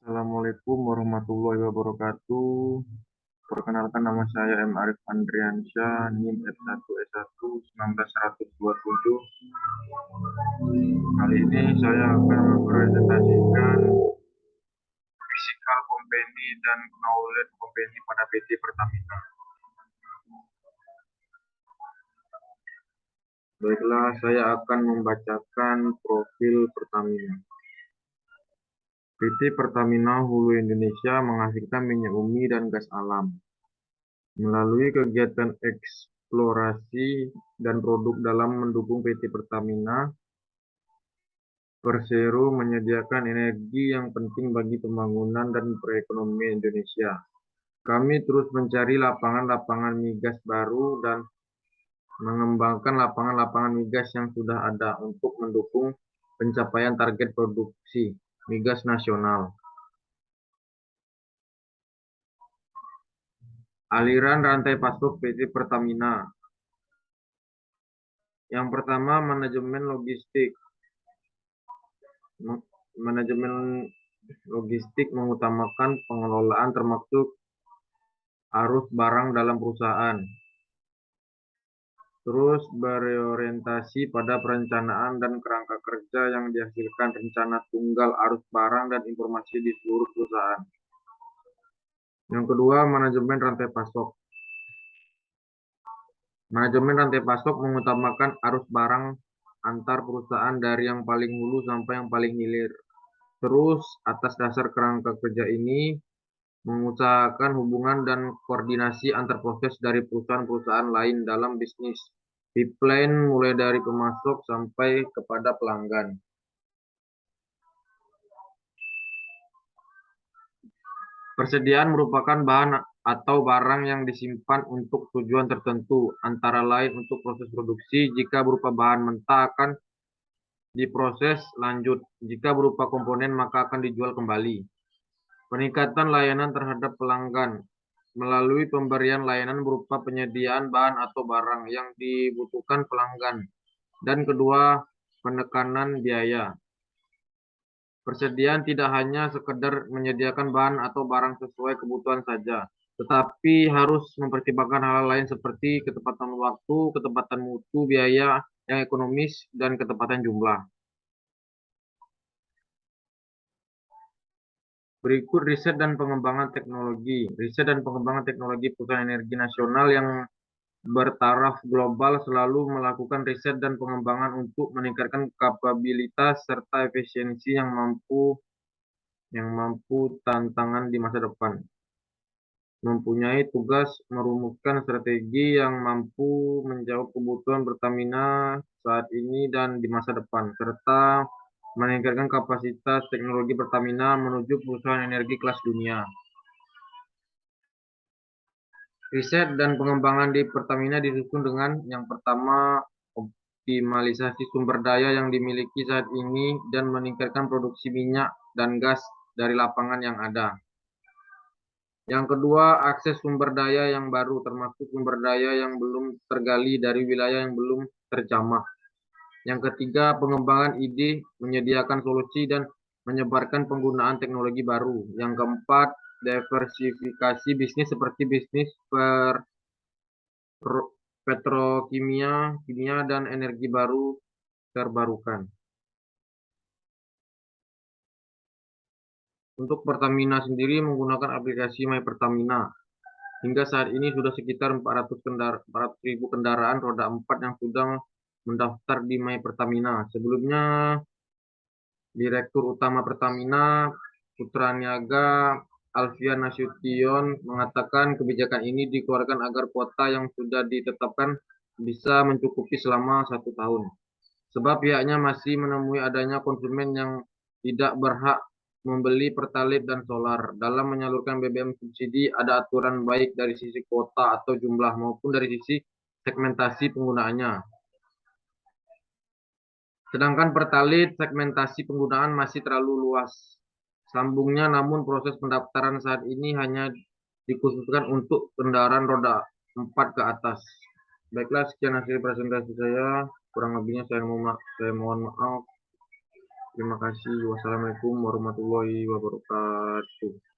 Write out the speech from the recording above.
Assalamualaikum warahmatullahi wabarakatuh. Perkenalkan, nama saya M. Arif Andriansyah, NIM F1S1 19127. Kali ini saya akan mempresentasikan physical company dan knowledge company pada PT Pertamina. Baiklah, saya akan membacakan profil Pertamina. PT Pertamina Hulu Indonesia menghasilkan minyak bumi dan gas alam. Melalui kegiatan eksplorasi dan produk dalam mendukung PT Pertamina, Persero menyediakan energi yang penting bagi pembangunan dan perekonomian Indonesia. Kami terus mencari lapangan-lapangan migas baru dan mengembangkan lapangan-lapangan migas yang sudah ada untuk mendukung pencapaian target produksi migas nasional. Aliran rantai pasok PT Pertamina. Yang pertama, manajemen logistik. Manajemen logistik mengutamakan pengelolaan termasuk arus barang dalam perusahaan. Terus berorientasi pada perencanaan dan kerangka kerja yang dihasilkan rencana tunggal arus barang dan informasi di seluruh perusahaan. Yang kedua, manajemen rantai pasok. Manajemen rantai pasok mengutamakan arus barang antar perusahaan dari yang paling hulu sampai yang paling hilir. Terus, atas dasar kerangka kerja ini, mengusahakan hubungan dan koordinasi antar proses dari perusahaan-perusahaan lain dalam bisnis pipeline mulai dari pemasok sampai kepada pelanggan. Persediaan merupakan bahan atau barang yang disimpan untuk tujuan tertentu, antara lain untuk proses produksi. Jika berupa bahan mentah akan diproses lanjut, jika berupa komponen maka akan dijual kembali. Peningkatan layanan terhadap pelanggan melalui pemberian layanan berupa penyediaan bahan atau barang yang dibutuhkan pelanggan. Dan kedua, penekanan biaya. Persediaan tidak hanya sekedar menyediakan bahan atau barang sesuai kebutuhan saja, tetapi harus mempertimbangkan hal lain seperti ketepatan waktu, ketepatan mutu, biaya yang ekonomis, dan ketepatan jumlah. Berikut riset dan pengembangan teknologi. Riset dan pengembangan teknologi Perusahaan Energi Nasional yang bertaraf global selalu melakukan riset dan pengembangan untuk meningkatkan kapabilitas serta efisiensi yang mampu tantangan di masa depan. Mempunyai tugas merumuskan strategi yang mampu menjawab kebutuhan Pertamina saat ini dan di masa depan, serta meningkatkan kapasitas teknologi Pertamina menuju perusahaan energi kelas dunia. Riset dan pengembangan di Pertamina disusun dengan yang pertama, optimalisasi sumber daya yang dimiliki saat ini dan meningkatkan produksi minyak dan gas dari lapangan yang ada. Yang kedua, akses sumber daya yang baru, termasuk sumber daya yang belum tergali dari wilayah yang belum terjamah. Yang ketiga, pengembangan ide, menyediakan solusi dan menyebarkan penggunaan teknologi baru. Yang keempat, diversifikasi bisnis seperti bisnis petrokimia, kimia, dan energi baru terbarukan. Untuk Pertamina sendiri menggunakan aplikasi My Pertamina. Hingga saat ini sudah sekitar 400.000 kendaraan roda 4 yang sudah mendaftar di My Pertamina. Sebelumnya, Direktur Utama Pertamina, Putra Niaga Alfian Nasution, mengatakan kebijakan ini dikeluarkan agar kuota yang sudah ditetapkan bisa mencukupi selama 1 tahun. Sebab pihaknya masih menemui adanya konsumen yang tidak berhak membeli Pertalite dan solar. Dalam menyalurkan BBM subsidi, ada aturan baik dari sisi kuota atau jumlah maupun dari sisi segmentasi penggunaannya. Sedangkan Pertalite segmentasi penggunaan masih terlalu luas. Sambungnya, namun proses pendaftaran saat ini hanya dikhususkan untuk kendaraan roda 4 ke atas. Baiklah, sekian hasil presentasi saya. Kurang lebihnya saya mohon maaf. Terima kasih. Wassalamualaikum warahmatullahi wabarakatuh.